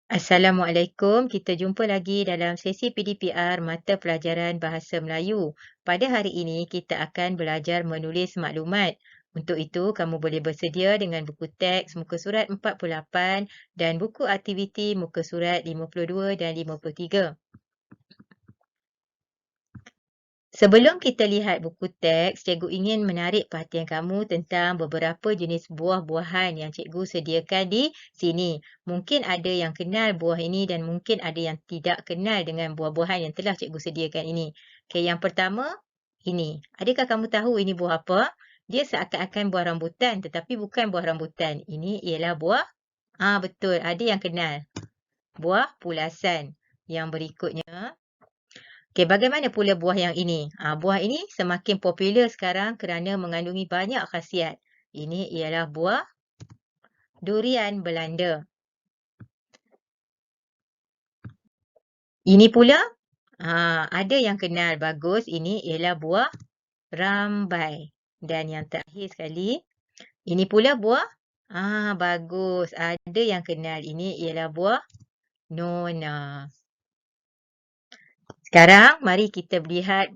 Assalamualaikum. Kita jumpa lagi dalam sesi PDPR Mata Pelajaran Bahasa Melayu. Pada hari ini, kita akan belajar menulis maklumat. Untuk itu, kamu boleh bersedia dengan buku teks muka surat 48 dan buku aktiviti muka surat 52 dan 53. Sebelum kita lihat buku teks, cikgu ingin menarik perhatian kamu tentang beberapa jenis buah-buahan yang cikgu sediakan di sini. Mungkin ada yang kenal buah ini dan mungkin ada yang tidak kenal dengan buah-buahan yang telah cikgu sediakan ini. Okey, yang pertama, ini. Adakah kamu tahu ini buah apa? Dia seakan-akan buah rambutan tetapi bukan buah rambutan. Ini ialah buah, betul, ada yang kenal. Buah pulasan. Yang berikutnya, okey, bagaimana pula buah yang ini? Buah ini semakin popular sekarang kerana mengandungi banyak khasiat. Ini ialah buah durian Belanda. Ini pula, ada yang kenal bagus, ini ialah buah rambai. Dan yang terakhir sekali, ini pula buah, bagus, ada yang kenal, ini ialah buah nona. Sekarang, mari kita lihat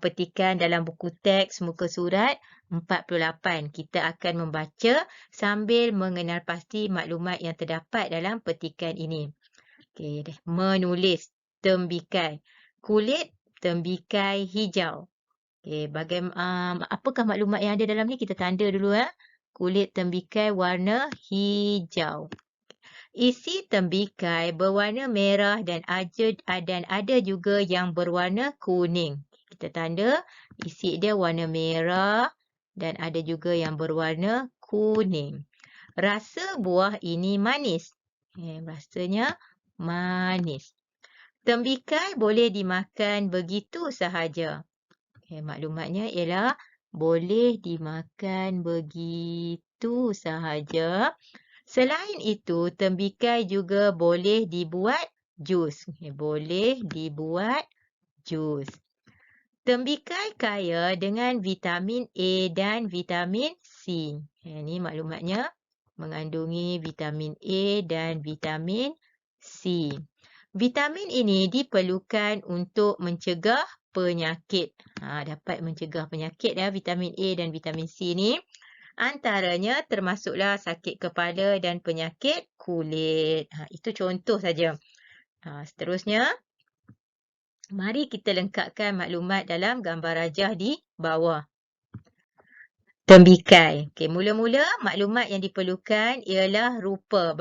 petikan dalam buku teks muka surat 48. Kita akan membaca sambil mengenal pasti maklumat yang terdapat dalam petikan ini. Okey, menulis tembikai. Kulit tembikai hijau. Okey, apakah maklumat yang ada dalam ni? Kita tanda dulu. Kulit tembikai warna hijau. Isi tembikai berwarna merah dan ada juga yang berwarna kuning. Kita tanda isi dia warna merah dan ada juga yang berwarna kuning. Rasa buah ini manis. Rasanya manis. Tembikai boleh dimakan begitu sahaja. Maklumatnya ialah boleh dimakan begitu sahaja. Selain itu, tembikai juga boleh dibuat jus. Boleh dibuat jus. Tembikai kaya dengan vitamin A dan vitamin C. Ini maklumatnya mengandungi vitamin A dan vitamin C. Vitamin ini diperlukan untuk mencegah penyakit. Dapat mencegah penyakit vitamin A dan vitamin C ni. Antaranya termasuklah sakit kepala dan penyakit kulit. Itu contoh saja. Seterusnya, mari kita lengkapkan maklumat dalam gambar rajah di bawah. Tembikai. Okey, mula-mula maklumat yang diperlukan ialah rupa.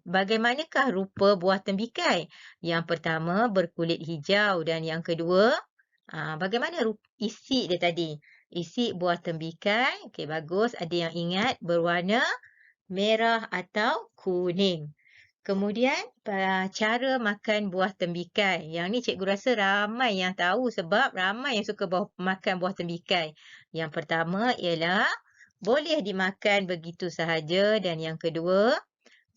Bagaimanakah rupa buah tembikai? Yang pertama berkulit hijau dan yang kedua, bagaimana isi dia tadi? Isi buah tembikai, okey, bagus, ada yang ingat, berwarna merah atau kuning. Kemudian, cara makan buah tembikai. Yang ni cikgu rasa ramai yang tahu sebab ramai yang suka makan buah tembikai. Yang pertama ialah boleh dimakan begitu sahaja dan yang kedua,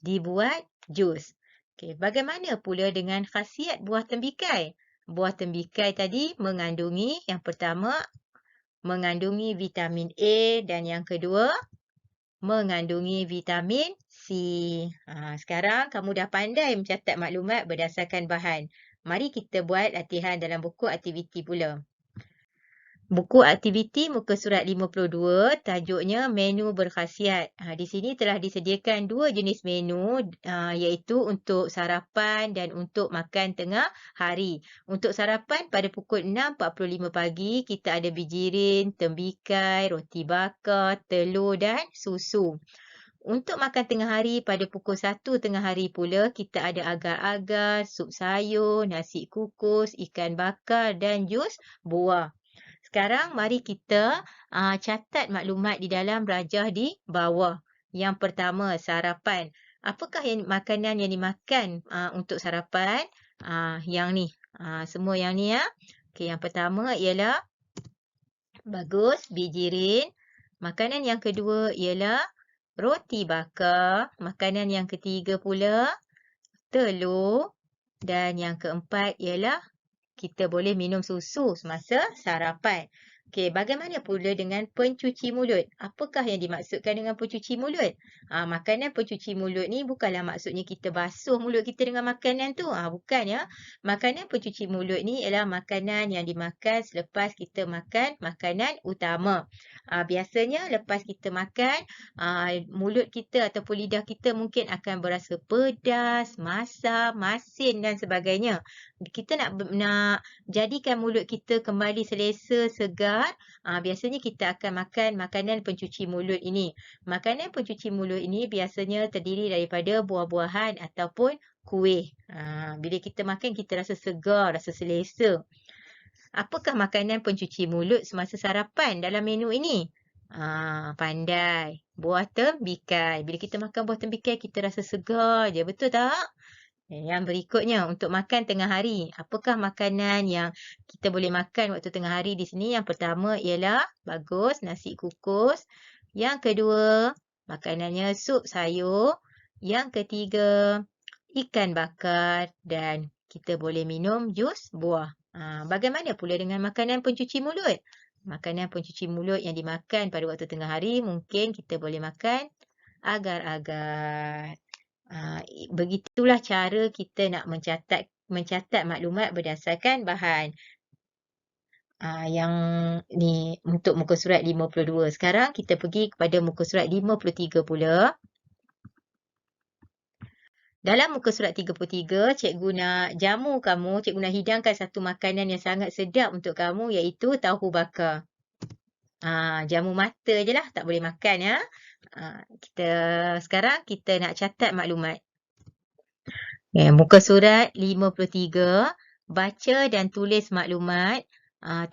dibuat jus. Okey, bagaimana pula dengan khasiat buah tembikai? Buah tembikai tadi mengandungi, yang pertama, mengandungi vitamin A dan yang kedua, mengandungi vitamin C. Sekarang kamu dah pandai mencatat maklumat berdasarkan bahan. Mari kita buat latihan dalam buku aktiviti pula. Buku aktiviti muka surat 52, tajuknya menu berkhasiat. Di sini telah disediakan dua jenis menu, iaitu untuk sarapan dan untuk makan tengah hari. Untuk sarapan pada pukul 6.45 pagi, kita ada bijirin, tembikai, roti bakar, telur dan susu. Untuk makan tengah hari pada pukul 1 tengah hari pula, kita ada agar-agar, sup sayur, nasi kukus, ikan bakar dan jus buah. Sekarang mari kita catat maklumat di dalam rajah di bawah. Yang pertama, sarapan. Apakah makanan yang dimakan untuk sarapan? Yang ni. Semua yang ni ya. Okey, yang pertama ialah bagus, bijirin. Makanan yang kedua ialah roti bakar. Makanan yang ketiga pula telur. Dan yang keempat ialah kita boleh minum susu semasa sarapan. Okey, bagaimana pula dengan pencuci mulut? Apakah yang dimaksudkan dengan pencuci mulut? Makanan pencuci mulut ni bukanlah maksudnya kita basuh mulut kita dengan makanan tu. Bukan ya. Makanan pencuci mulut ni ialah makanan yang dimakan selepas kita makan makanan utama. Biasanya lepas kita makan, mulut kita ataupun lidah kita mungkin akan berasa pedas, masam, masin dan sebagainya. Kita nak jadikan mulut kita kembali selesa, segar, biasanya kita akan makan makanan pencuci mulut ini. Makanan pencuci mulut ini biasanya terdiri daripada buah-buahan ataupun kuih. Bila kita makan, kita rasa segar, rasa selesa. Apakah makanan pencuci mulut semasa sarapan dalam menu ini? Pandai. Buah tembikai. Bila kita makan buah tembikai, kita rasa segar je. Betul tak? Yang berikutnya, untuk makan tengah hari. Apakah makanan yang kita boleh makan waktu tengah hari di sini? Yang pertama ialah, bagus, nasi kukus. Yang kedua, makanannya sup sayur. Yang ketiga, ikan bakar. Dan kita boleh minum jus buah. Bagaimana pula dengan makanan pencuci mulut? Makanan pencuci mulut yang dimakan pada waktu tengah hari, mungkin kita boleh makan agar-agar. Begitulah cara kita nak mencatat maklumat berdasarkan bahan. Yang ni untuk muka surat 52. Sekarang kita pergi kepada muka surat 53 pula. Dalam muka surat 33, cikgu nak jamu kamu, cikgu nak hidangkan satu makanan yang sangat sedap untuk kamu, iaitu tahu bakar. Jamu mata je lah, tak boleh makan ya. Sekarang kita nak catat maklumat. Muka surat 53, baca dan tulis maklumat.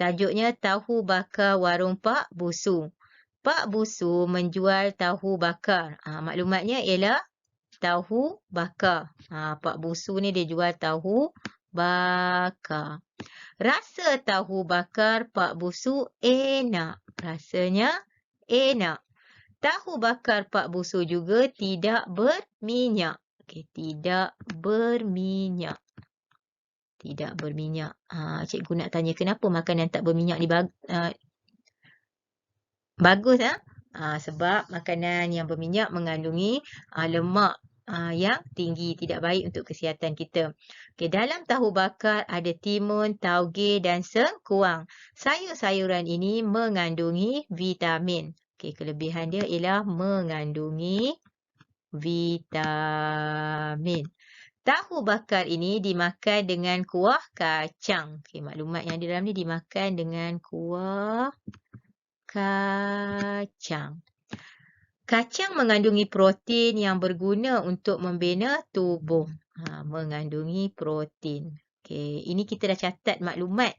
Tajuknya tahu bakar warung Pak Busu. Pak Busu menjual tahu bakar. Maklumatnya ialah tahu bakar. Pak Busu ni dia jual tahu bakar. Rasa tahu bakar Pak Busu enak. Rasanya enak. Tahu bakar Pak Busu juga tidak berminyak. Tidak berminyak. Tidak berminyak. Cikgu nak tanya, kenapa makanan tak berminyak ni bagus? Sebab makanan yang berminyak mengandungi lemak yang tinggi, tidak baik untuk kesihatan kita. Dalam tahu bakar ada timun, tauge dan sengkuang. Sayur-sayuran ini mengandungi vitamin. Kelebihan dia ialah mengandungi vitamin. Tahu bakar ini dimakan dengan kuah kacang. Maklumat yang di dalam ni dimakan dengan kuah kacang. Kacang mengandungi protein yang berguna untuk membina tubuh. Mengandungi protein. Ini kita dah catat maklumat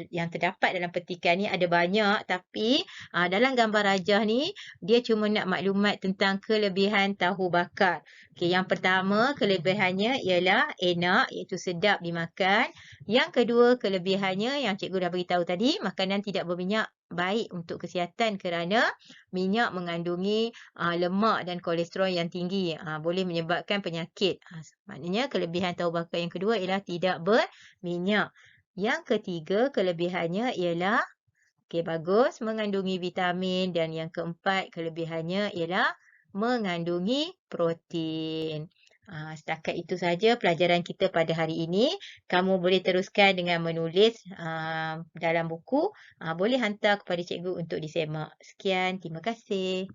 yang terdapat dalam petikan ni ada banyak, tapi dalam gambar rajah ni dia cuma nak maklumat tentang kelebihan tahu bakar. Yang pertama, kelebihannya ialah enak, iaitu sedap dimakan. Yang kedua, kelebihannya yang cikgu dah beritahu tadi, makanan tidak berminyak, baik untuk kesihatan kerana minyak mengandungi lemak dan kolesterol yang tinggi, boleh menyebabkan penyakit. Maknanya kelebihan tahu bakar yang kedua ialah tidak berminyak. Yang ketiga, kelebihannya ialah bagus, mengandungi vitamin. Dan yang keempat, kelebihannya ialah mengandungi protein. Setakat itu saja pelajaran kita pada hari ini. Kamu boleh teruskan dengan menulis dalam buku. Boleh hantar kepada cikgu untuk disemak. Sekian, terima kasih.